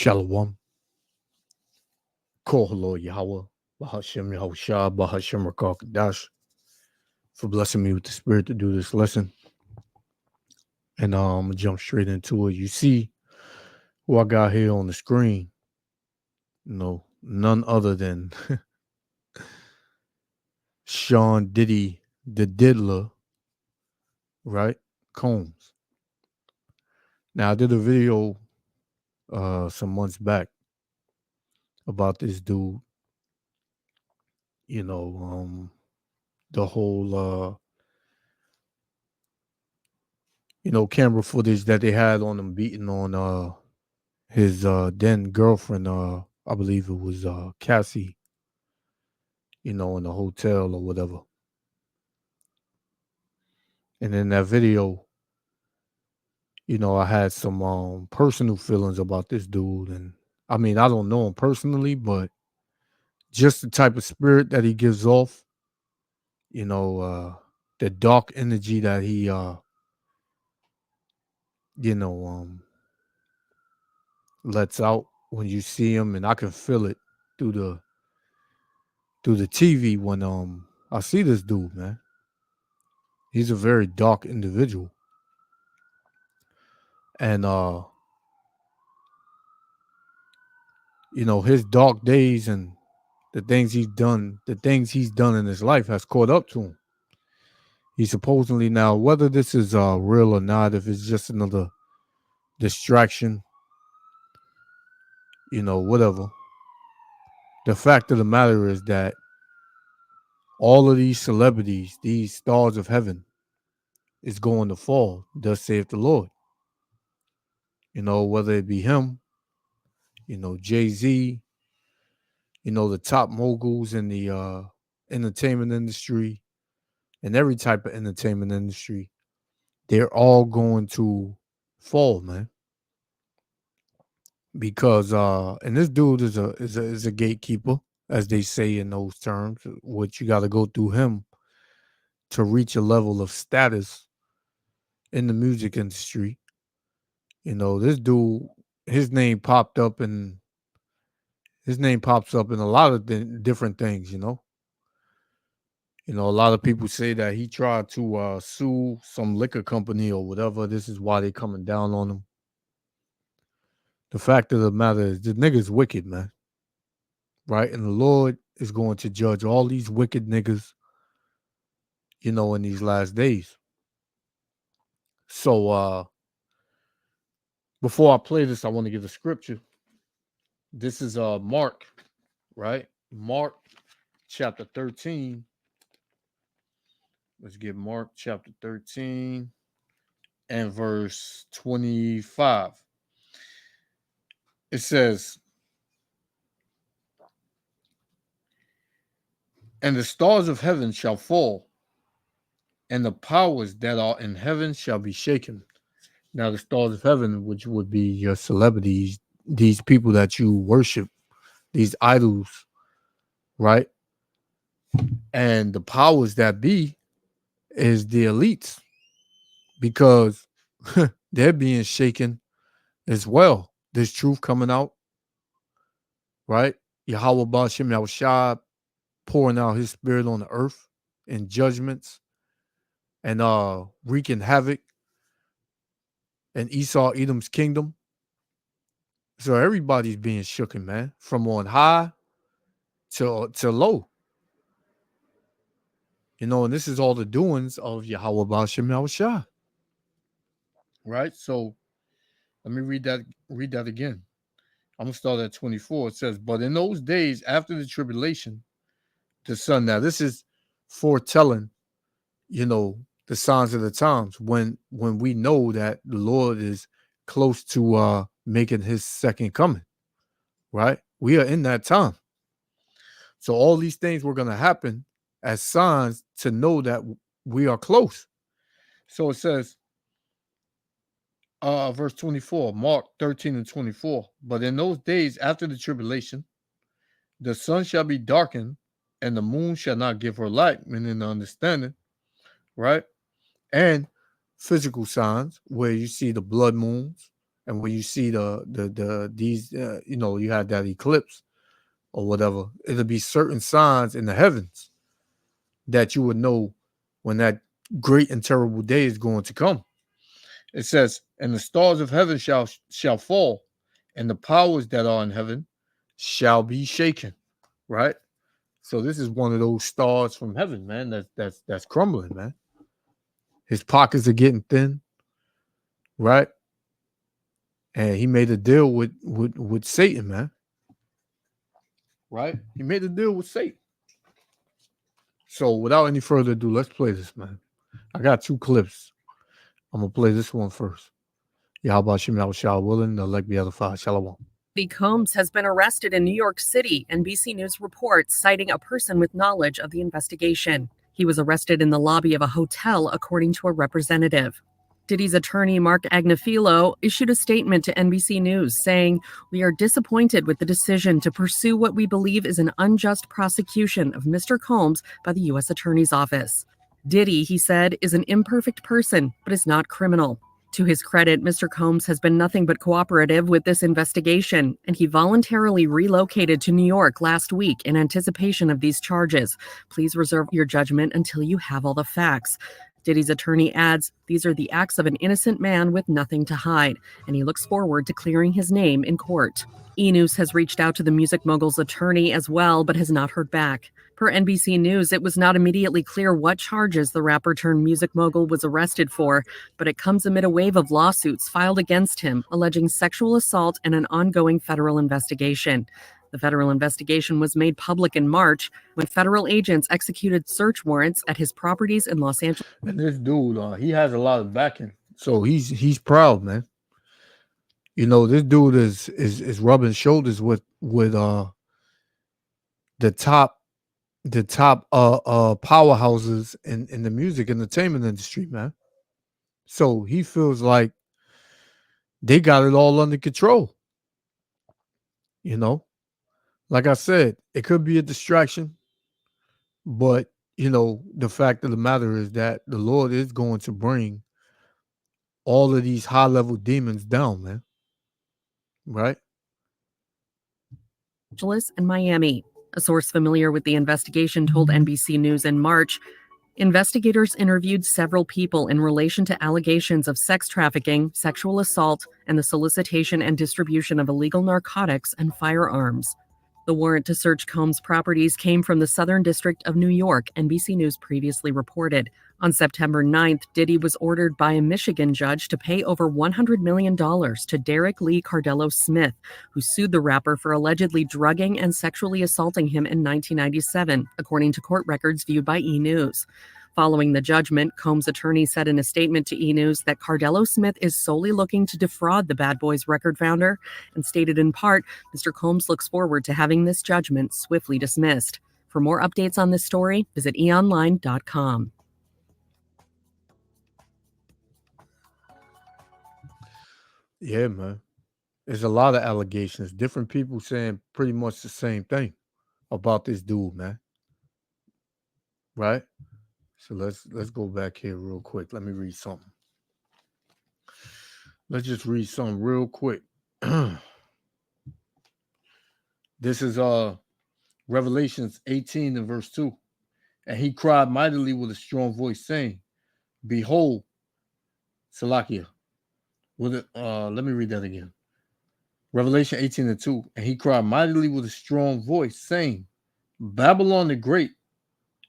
Shalom. Kohalo Yahweh. Bahashem Yahushua. Bahashem Rakakadash. For blessing me with the spirit to do this lesson. And I'm going to jump straight into it. You see who I got here on the screen. No, none other than Sean Diddy, the Diddler, right? Combs. Now, I did a video some months back about this dude. The whole camera footage that they had on him beating on his then girlfriend, I believe it was Cassie, in the hotel or whatever. And in that video, I had some personal feelings about this dude. And I mean, I don't know him personally, but just the type of spirit that he gives off, the dark energy that he lets out when you see him, and I can feel it through the TV when I see this dude, man. He's a very dark individual. And his dark days and the things he's done in his life has caught up to him. He supposedly now, whether this is real or not, if it's just another distraction, whatever. The fact of the matter is that all of these celebrities, these stars of heaven, is going to fall, thus saith the Lord. Whether it be him, Jay-Z, the top moguls in the entertainment industry and every type of entertainment industry, they're all going to fall, man. Because and this dude is a gatekeeper, as they say in those terms, which you got to go through him to reach a level of status in the music industry. This dude, his name pops up in a lot of different things. A lot of people say that he tried to sue some liquor company or whatever. This is why they coming down on him. The fact of the matter is, the nigga's wicked, man. Right? And the Lord is going to judge all these wicked niggas, in these last days. So before I play this, I want to give a scripture. This is Mark, right? Mark chapter 13. Let's get Mark chapter 13 and verse 25. It says, "And the stars of heaven shall fall, and the powers that are in heaven shall be shaken." Now, the stars of heaven, which would be your celebrities, these people that you worship, these idols, right? And the powers that be is the elites, because they're being shaken as well. There's truth coming out, right? Yahweh Ba'ashem Yahushua pouring out his spirit on the earth in judgments and wreaking havoc in Esau Edom's kingdom. So everybody's being shooken, man, from on high to low. And this is all the doings of Yahweh Ba'ashem Yahushua. Right? So let me read that again. I'm going to start at 24. It says, "But in those days after the tribulation, the sun." Now, this is foretelling, the signs of the times when we know that the Lord is close to making his second coming, right? We are in that time. So all these things were going to happen as signs to know that we are close. So it says, verse 24, Mark 13 and 24, "But in those days after the tribulation, the sun shall be darkened, and the moon shall not give her light," meaning the understanding, right? And physical signs where you see the blood moons, And when you see these, you had that eclipse or whatever, it'll be certain signs in the heavens that you would know when that great and terrible day is going to come. It says, "And the stars of heaven shall fall, and the powers that are in heaven shall be shaken." Right. So this is one of those stars from heaven, man. That's crumbling, man. His pockets are getting thin, right? And he made a deal with Satan, man. Right? He made a deal with Satan. So without any further ado, let's play this, man. I got 2 clips. I'm gonna play this one first. Yahweh Shem Shah willing, the leg be edified. Shalom. Combs has been arrested in New York City, NBC News reports, citing a person with knowledge of the investigation. He was arrested in the lobby of a hotel, according to a representative. Diddy's attorney, Mark Agnifilo, issued a statement to NBC News saying, "We are disappointed with the decision to pursue what we believe is an unjust prosecution of Mr. Combs by the U.S. Attorney's Office. Diddy," he said, "is an imperfect person, but is not criminal." To his credit, Mr. Combs has been nothing but cooperative with this investigation, and he voluntarily relocated to New York last week in anticipation of these charges. "Please reserve your judgment until you have all the facts." Diddy's attorney adds, "These are the acts of an innocent man with nothing to hide," and he looks forward to clearing his name in court. E! News has reached out to the music mogul's attorney as well, but has not heard back. Per NBC News, it was not immediately clear what charges the rapper turned music mogul was arrested for, but it comes amid a wave of lawsuits filed against him, alleging sexual assault and an ongoing federal investigation. The federal investigation was made public in March when federal agents executed search warrants at his properties in Los Angeles. And this dude, he has a lot of backing, so he's proud, man. You know, this dude is rubbing shoulders with the top powerhouses in the music entertainment industry, man. So he feels like they got it all under control. You know, like I said, it could be a distraction, but the fact of the matter is that the Lord is going to bring all of these high level demons down, man. Right? And Miami. A source familiar with the investigation told NBC News in March, investigators interviewed several people in relation to allegations of sex trafficking, sexual assault, and the solicitation and distribution of illegal narcotics and firearms. The warrant to search Combs' properties came from the Southern District of New York, NBC News previously reported. On September 9th, Diddy was ordered by a Michigan judge to pay over $100 million to Derek Lee Cardello Smith, who sued the rapper for allegedly drugging and sexually assaulting him in 1997, according to court records viewed by E! News. Following the judgment, Combs' attorney said in a statement to E! News that Cardello Smith is solely looking to defraud the Bad Boys record founder, and stated in part, Mr. Combs looks forward to having this judgment swiftly dismissed. For more updates on this story, visit eonline.com. Yeah, man. There's a lot of allegations. Different people saying pretty much the same thing about this dude, man. Right? So let's go back here real quick. Let me read something. Let's just read something real quick. This is Revelations 18 and verse 2. "And he cried mightily with a strong voice, saying, Behold, Salakia." Let me read that again. Revelation 18 and 2. "And he cried mightily with a strong voice, saying, Babylon the Great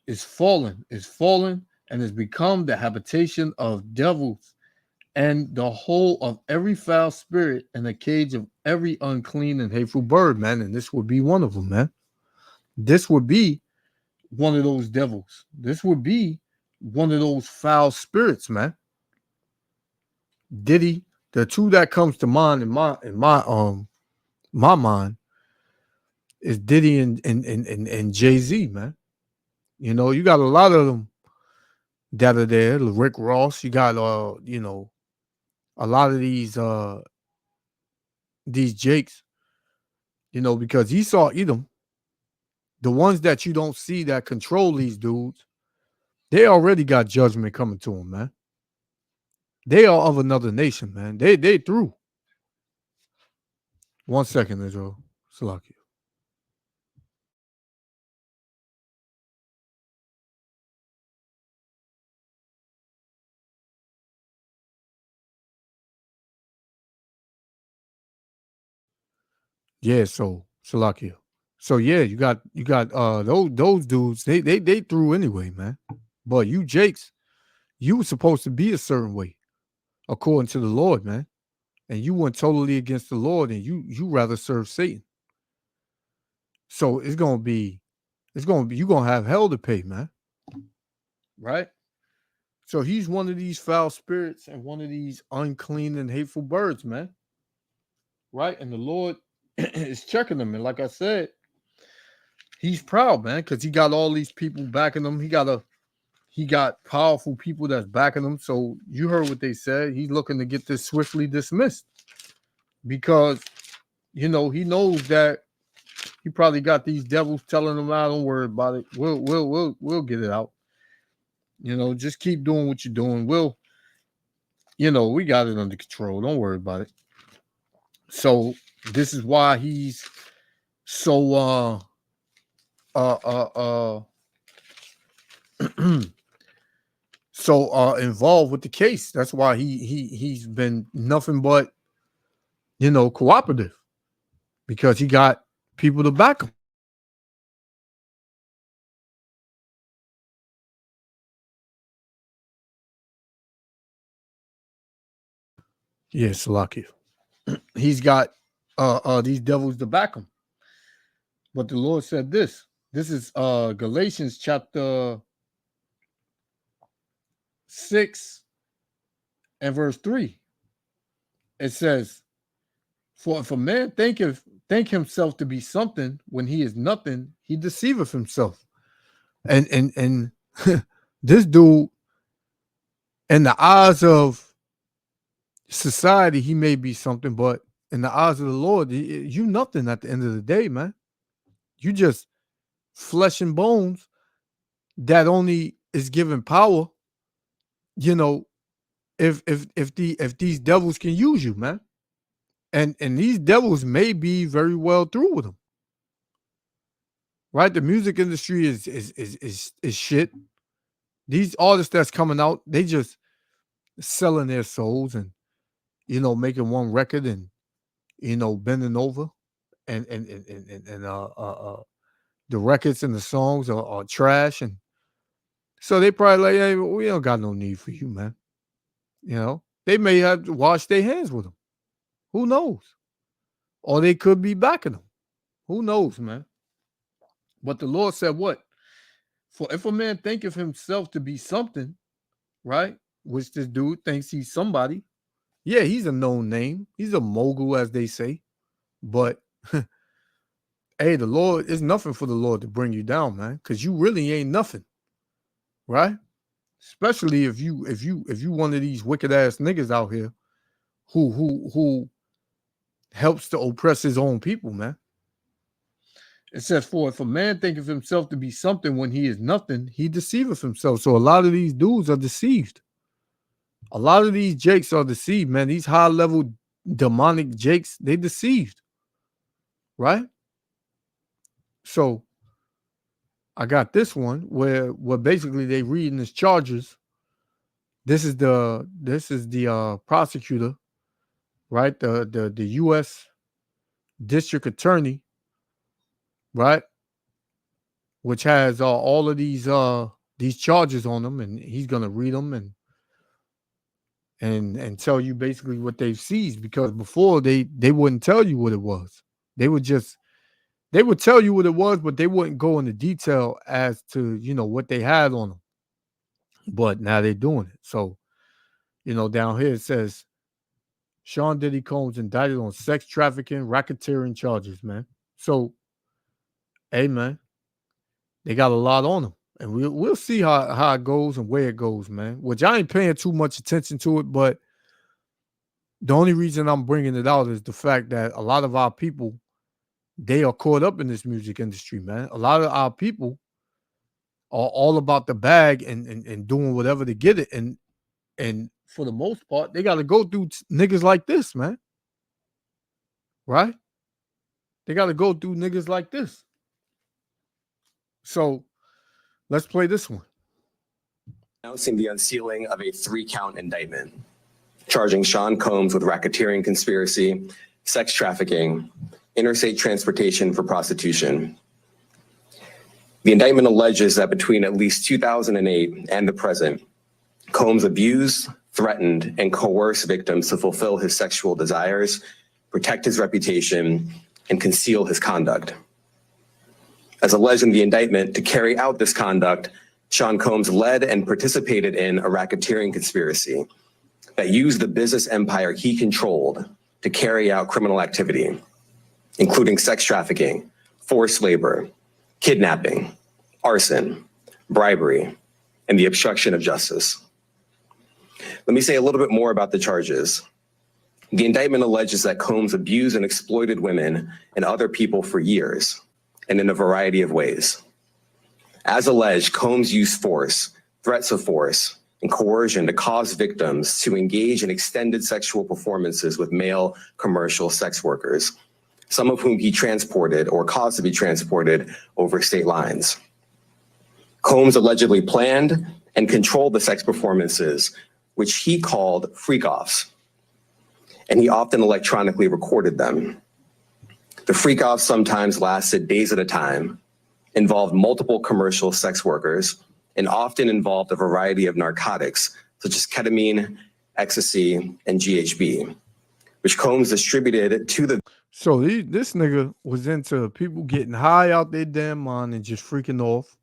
is fallen, and has become the habitation of devils, and the hole of every foul spirit, and the cage of every unclean and hateful bird," man. And this would be one of them, man. This would be one of those devils. This would be one of those foul spirits, man. Diddy, the two that comes to mind in my mind is Diddy and Jay-Z, man. You know, you got a lot of them that are there. Rick Ross, you got a lot of these Jakes, because Esau Edom, the ones that you don't see that control these dudes, they already got judgment coming to them, man. They are of another nation, man. They through. 1 second, Israel. Salakia. Yeah, so Salakia. So yeah, you got those dudes, they threw anyway, man. But you Jakes, you were supposed to be a certain way, according to the Lord, man. And you went totally against the Lord, and you rather serve Satan. So it's gonna be you're gonna have hell to pay, man. Right? So he's one of these foul spirits and one of these unclean and hateful birds, man. Right? And the Lord is checking them. And like I said, he's proud, man, because he got all these people backing him. He got powerful people that's backing him. So you heard what they said. He's looking to get this swiftly dismissed because he knows that he probably got these devils telling him, "Ah, don't worry about it. We'll get it out. Just keep doing what you're doing. We got it under control. Don't worry about it." So this is why he's so so involved with the case. That's why he's been nothing but cooperative because he got people to back him. Yeah, Salakia. He's got these devils to back him. But the Lord said this. This is Galatians chapter 6 and verse 3. It says, "For if a man think himself to be something when he is nothing, he deceiveth himself." And this dude, in the eyes of society, he may be something, but in the eyes of the Lord, you nothing at the end of the day, man. You just flesh and bones that only is given power, you know, if these devils can use you, man. And these devils may be very well through with them. Right? The music industry is shit. These artists that's coming out, they just selling their souls and making one record and bending over and the records and the songs are trash, and so they probably like, hey, we don't got no need for you, man. They may have to wash their hands with them. Who knows? Or they could be backing them. Who knows, man? But the Lord said what? For if a man thinketh himself to be something, right? Which this dude thinks he's somebody. Yeah, he's a known name. He's a mogul, as they say. But hey, the Lord, it's nothing for the Lord to bring you down, man, because you really ain't nothing, right? Especially if you one of these wicked ass niggas out here who helps to oppress his own people, man. It says, "For if a man thinketh himself to be something when he is nothing, he deceiveth himself." So a lot of these dudes are deceived. A lot of these jakes are deceived, man. These high level demonic jakes, they deceived, right? So I got this one where basically they reading his charges. This is the prosecutor, right? The U.S. District Attorney, right? Which has all of these charges on them, and he's gonna read them and tell you basically what they've seized, because before they wouldn't tell you what it was. They would tell you what it was, but they wouldn't go into detail as to what they had on them. But now they're doing it. So down here it says Sean Diddy Combs indicted on sex trafficking, racketeering charges, man. So, hey, man, they got a lot on them, and we'll see how it goes and where it goes, man. Which I ain't paying too much attention to it, but the only reason I'm bringing it out is the fact that a lot of our people, they are caught up in this music industry, man. A lot of our people are all about the bag and doing whatever to get it, and for the most part, they got to go through niggas like this, man. Right? They got to go through niggas like this. So let's play this one. Announcing the unsealing of a 3-count indictment, charging Sean Combs with racketeering conspiracy, sex trafficking, interstate transportation for prostitution. The indictment alleges that between at least 2008 and the present, Combs abused, threatened, and coerced victims to fulfill his sexual desires, protect his reputation, and conceal his conduct. As alleged in the indictment, to carry out this conduct, Sean Combs led and participated in a racketeering conspiracy that used the business empire he controlled to carry out criminal activity, including sex trafficking, forced labor, kidnapping, arson, bribery, and the obstruction of justice. Let me say a little bit more about the charges. The indictment alleges that Combs abused and exploited women and other people for years and in a variety of ways. As alleged, Combs used force, threats of force, and coercion to cause victims to engage in extended sexual performances with male commercial sex workers, some of whom he transported or caused to be transported over state lines. Combs allegedly planned and controlled the sex performances, which he called freak-offs, and he often electronically recorded them. The freak-offs sometimes lasted days at a time, involved multiple commercial sex workers, and often involved a variety of narcotics, such as ketamine, ecstasy, and GHB, which Combs distributed to the... So this nigga was into people getting high out their damn mind and just freaking off.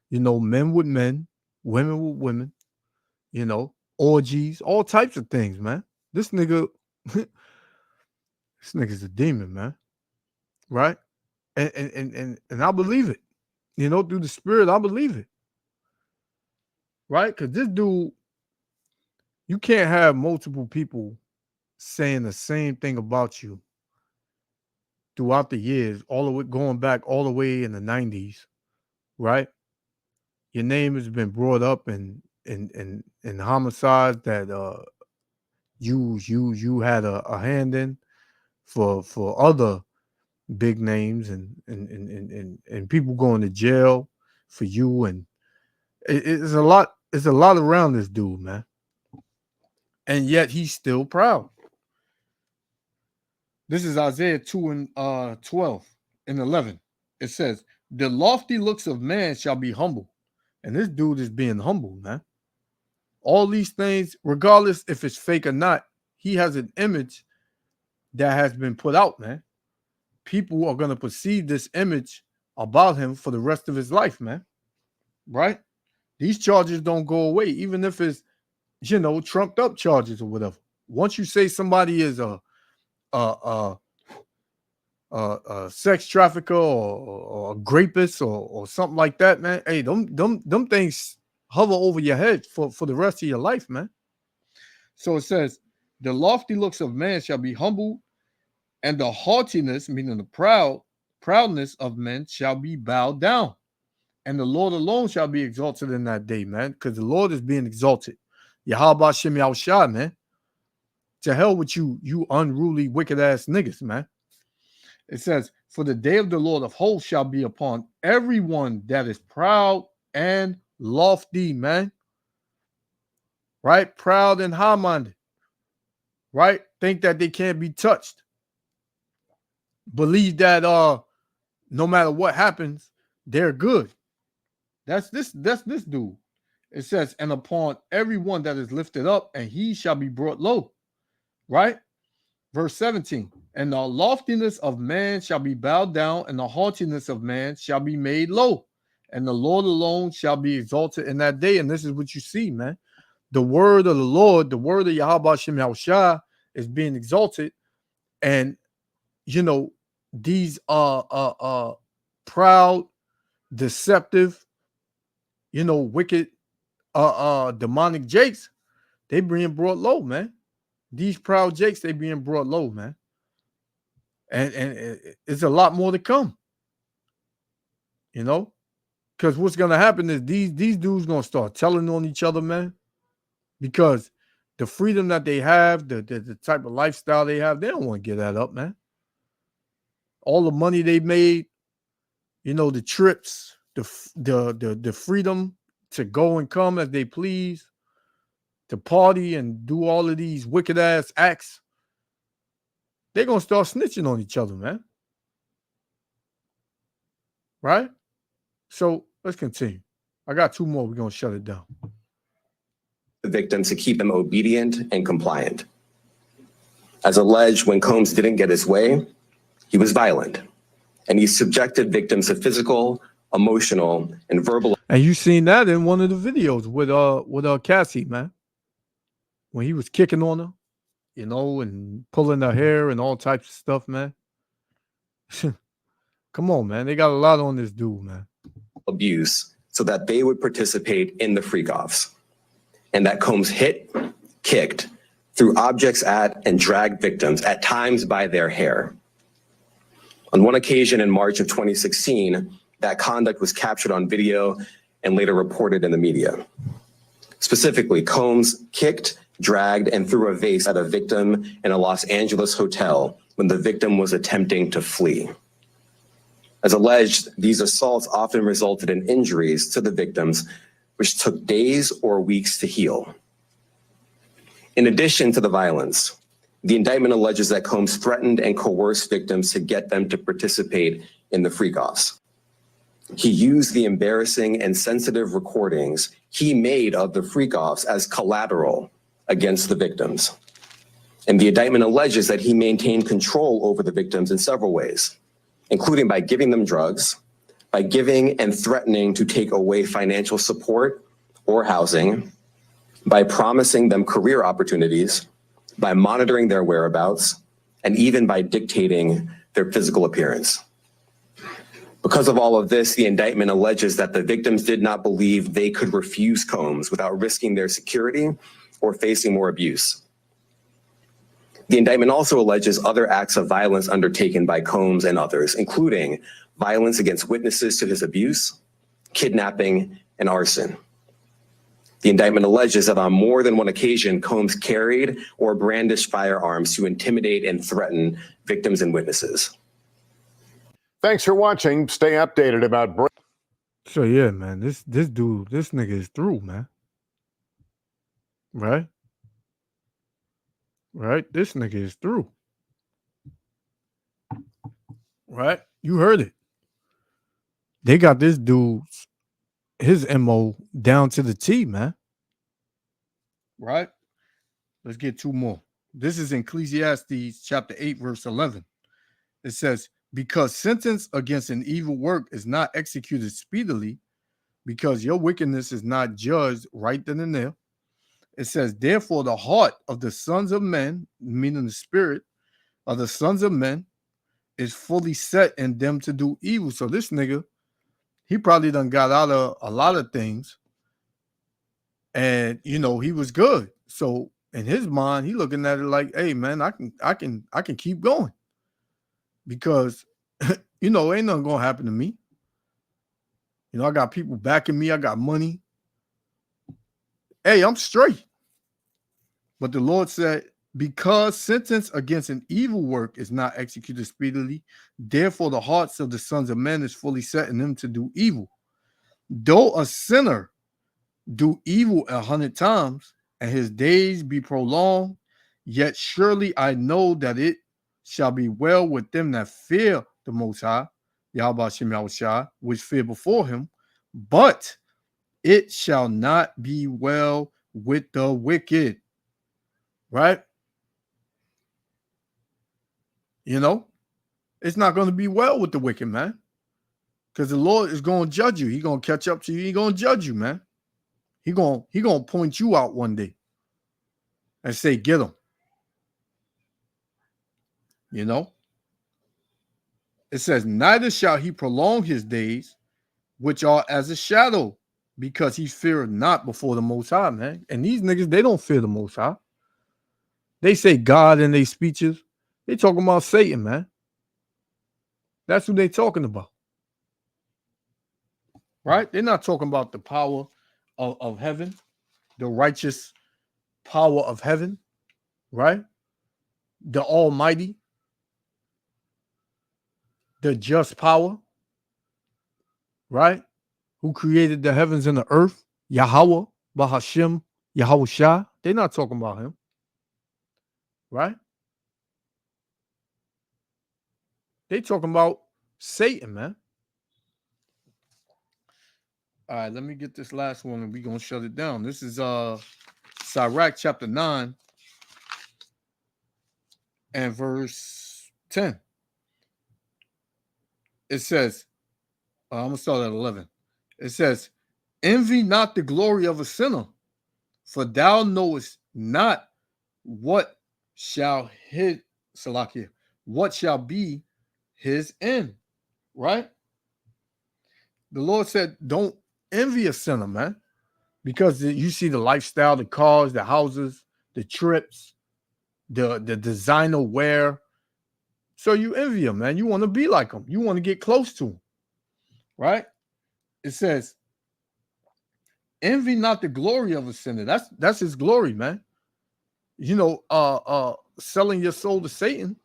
You know, men with men, women with women, you know, orgies, all types of things, man. This nigga, this nigga's a demon, man. Right? And I believe it. You know, through the spirit, I believe it. Right? Because this dude, you can't have multiple people saying the same thing about you throughout the years, all the way going back all the way in the 90s, right? Your name has been brought up in homicides that you had a hand in for other big names and people going to jail for you, and it's a lot around this dude, man. And yet he's still proud. This is Isaiah 2 and 12 and 11. It says, the lofty looks of man shall be humble. And this dude is being humble, man. All these things, regardless if it's fake or not, he has an image that has been put out, man. People are going to perceive this image about him for the rest of his life, man. Right? These charges don't go away, even if it's, you know, trumped up charges or whatever. Once you say somebody is a sex trafficker or a rapist or something like that, man, hey, them things hover over your head for the rest of your life, man. So it says, the lofty looks of man shall be humbled, and the haughtiness, meaning the proudness of men shall be bowed down. And the Lord alone shall be exalted in that day, man, because the Lord is being exalted. Yahweh Shem Yahushua, man. To hell with you, you unruly, wicked-ass niggas, man. It says, for the day of the Lord of hosts shall be upon everyone that is proud and lofty, man. Right? Proud and high-minded. Right? Think that they can't be touched. Believe that no matter what happens, they're good. That's this dude. It says, and upon everyone that is lifted up, and he shall be brought low. Right? Verse 17, and the loftiness of man shall be bowed down, and the haughtiness of man shall be made low, and the Lord alone shall be exalted in that day. And this is what you see, man. The word of the Lord, the word of Yahweh Shem Yahushua is being exalted. And, you know, these are proud, deceptive, you know, wicked, demonic jakes, they being brought low, man. These proud jakes, they being brought low, man. And it's a lot more to come. You know? Because what's going to happen is these dudes going to start telling on each other, man. Because the freedom that they have, the type of lifestyle they have, they don't want to give that up, man. all the money they made, you know, the trips, the freedom to go and come as they please, to party and do all of these wicked ass acts, they're gonna start snitching on each other, man. Right? So let's continue. I got two more. We're gonna shut it down. The victims to keep them obedient and compliant. As alleged, when Combs didn't get his way, he was violent, and he subjected victims to physical, emotional, and verbal. And you seen that in one of the videos with Cassie, man, when he was kicking on her, you know, and pulling her hair and all types of stuff, man. Come on, man. They got a lot on this dude, man. Abuse so that they would participate in the freak-offs, and that Combs hit, kicked, threw objects at, and dragged victims, at times by their hair. On one occasion in March of 2016, that conduct was captured on video and later reported in the media. Specifically, Combs kicked, dragged, and threw a vase at a victim in a Los Angeles hotel when the victim was attempting to flee. As alleged, these assaults often resulted in injuries to the victims, which took days or weeks to heal. In addition to the violence, the indictment alleges that Combs threatened and coerced victims to get them to participate in the freak-offs. He used the embarrassing and sensitive recordings he made of the freak-offs as collateral against the victims. And the indictment alleges that he maintained control over the victims in several ways, including by giving them drugs, by giving and threatening to take away financial support or housing, by promising them career opportunities, by monitoring their whereabouts, and even by dictating their physical appearance. Because of all of this, the indictment alleges that the victims did not believe they could refuse Combs without risking their security or facing more abuse. The indictment also alleges other acts of violence undertaken by Combs and others, including violence against witnesses to his abuse, kidnapping, and arson. The indictment alleges that on more than one occasion, Combs carried or brandished firearms to intimidate and threaten victims and witnesses. Thanks for watching. Stay updated about. So yeah, man, this dude, this nigga is through, man. Right? Right? This nigga is through. Right? You heard it. They got this dude's his MO down to the T, man. Right? Let's get two more. This is Ecclesiastes chapter 8, verse 11. It says, because sentence against an evil work is not executed speedily, because your wickedness is not judged right then and there. It says, therefore, the heart of the sons of men, meaning the spirit of the sons of men, is fully set in them to do evil. So this nigga, he probably done got out of a lot of things. And you know, he was good. So in his mind, he looking at it like, hey man, I can keep going. Because you know, ain't nothing gonna happen to me. You know, I got people backing me, I got money. Hey, I'm straight. But the Lord said, because sentence against an evil work is not executed speedily, therefore the hearts of the sons of men is fully set in them to do evil. Though a sinner do evil 100 times, and his days be prolonged, yet surely I know that it shall be well with them that fear the Most High, Yahweh Shem Yahushua, which fear before him, but it shall not be well with the wicked. Right? You know, it's not going to be well with the wicked, man. Because the Lord is going to judge you. He's going to catch up to you. He's going to judge you, man. He going to point you out one day and say, get him. You know? It says, neither shall he prolong his days, which are as a shadow, because he feareth not before the Most High, man. And these niggas, they don't fear the Most High. They say God in their speeches. They talking about Satan, man. That's who they talking about. Right? They're not talking about the power of heaven, the righteous power of heaven, right? The Almighty. the just power, right? Who created the heavens and the earth, Yahweh, Bahashim, Yahweh Shah. They're not talking about him, right? They talking about Satan, man. All right, let me get this last one and we're going to shut it down. This is Sirach chapter 9 and verse 10. It says, I'm going to start at 11. It says, envy not the glory of a sinner, for thou knowest not what shall his, Salakia, what shall be his end, right? The Lord said, don't envy a sinner, man, because you see the lifestyle, the cars, the houses, the trips, the designer wear. So you envy him, man. You want to be like him. You want to get close to him, right? It says, envy not the glory of a sinner. That's his glory, man. You know, selling your soul to Satan,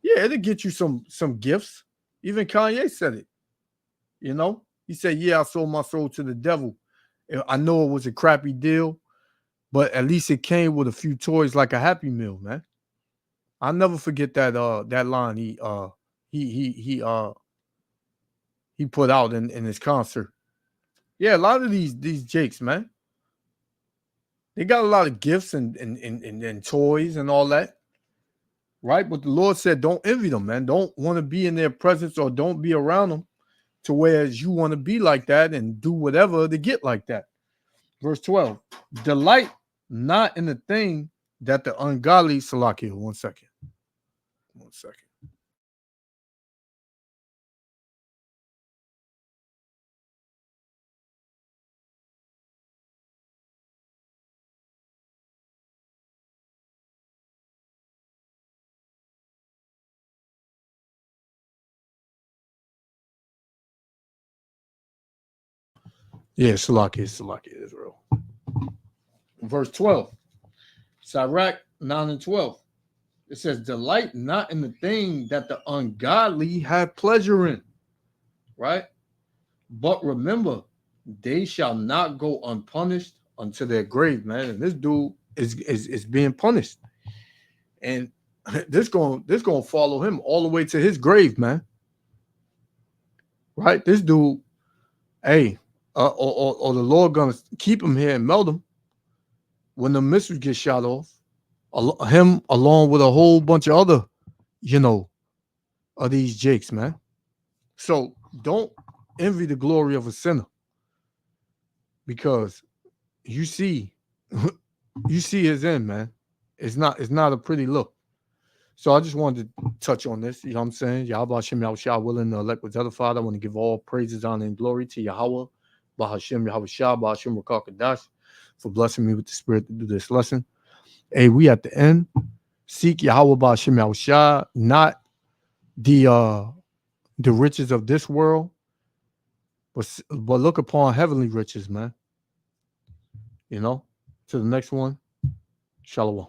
yeah, it'll get you some gifts. Even Kanye said it. You know, he said, yeah, I sold my soul to the devil. I know it was a crappy deal, but at least it came with a few toys like a Happy Meal, man. I'll never forget that that line he put out in his concert. Yeah, a lot of these jakes, man, they got a lot of gifts and toys and all that, right? But the Lord said, don't envy them, man. Don't want to be in their presence or don't be around them to whereas you want to be like that and do whatever to get like that. Verse 12, delight not in the thing that the ungodly, Salakia, 1 second. 1 second. Yeah, Salakia, Israel. Verse 12, Sirach 9 and 12. It says, delight not in the thing that the ungodly have pleasure in, right? But remember, they shall not go unpunished unto their grave, man. And this dude is being punished. And this gonna follow him all the way to his grave, man. Right? This dude, hey, or the Lord gonna keep him here and melt him when the missiles get shot off. Him along with a whole bunch of other, of these jakes, man. So don't envy the glory of a sinner, because you see his end, man. It's not a pretty look. So I just wanted to touch on this. You know what I'm saying? Yahweh Hashem Yahweh willing to elect with other Father. I want to give all praises, honor, and glory to Yahweh, Bahashem Yahweh Shah, Bahashem Rakal Kadash, for blessing me with the spirit to do this lesson. Hey, we at the end. Seek Yahweh Bahashem Yahweh Shah, not the riches of this world, but look upon heavenly riches, man. You know? To the next one. Shalom.